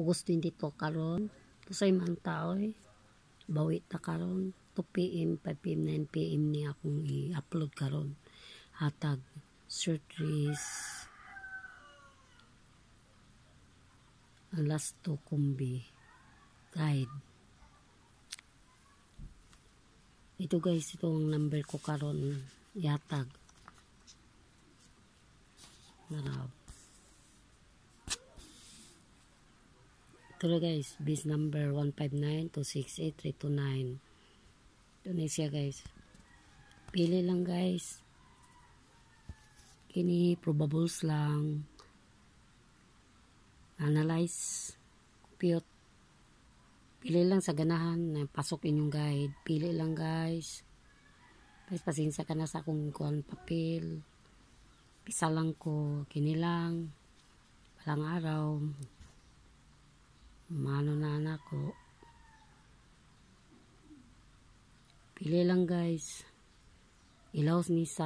August 22 karon. Tusay man taoy. Bawi ta karon 2 PM, 5 PM, 9 PM ni akong i-upload karon. Hatag surprise alas 2 kumbi guide. Ito guys, itong number ko karon yatag. Narab. Ito na guys, bis number 159-268-329. Ito na siya guys. Pili lang guys. Kini probables lang. Analyze. Compute. Pili lang sa ganahan na pasok inyong guide. Pili lang guys. Guys, pasensya ka na sa akong kuhan papel. Pisa lang ko. Kini lang. Palang araw. Mano na anak ko. Pili lang guys. Ilaws ni sa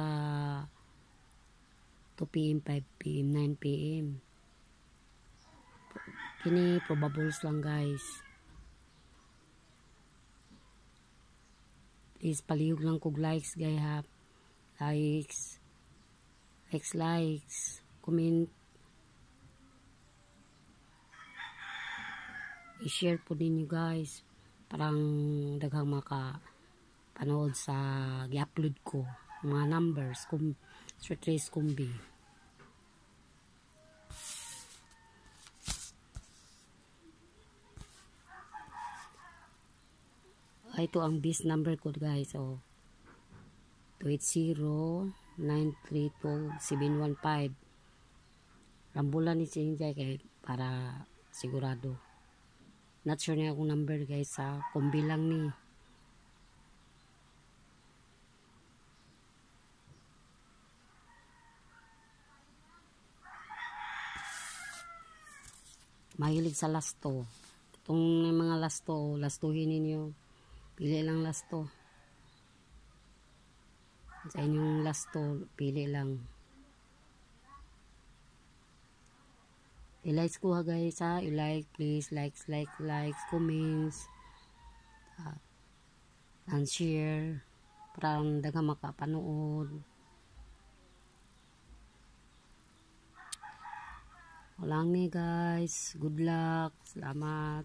2 PM, 5 PM, 9 PM. Kini probables lang guys. Please palihog lang kog likes guys ha. Likes. Comment. I-share po ninyo guys. Parang daghang panood sa i-upload ko. Mga numbers. Trace kumbi. Ito ang bis number ko guys. So, 280-932-715. Rambulan ni Sinjay kay para sigurado. Not sure na akong number guys sa kumbi lang ni. Mahilig sa lasto. Itong mga lastuhin ninyo. Pili lang lasto. Sa inyong lasto, pili lang. I-likes ko ha guys ha. I-like please. Likes, comments. And share. Para daghang makapanood. Walang ni guys. Good luck. Salamat.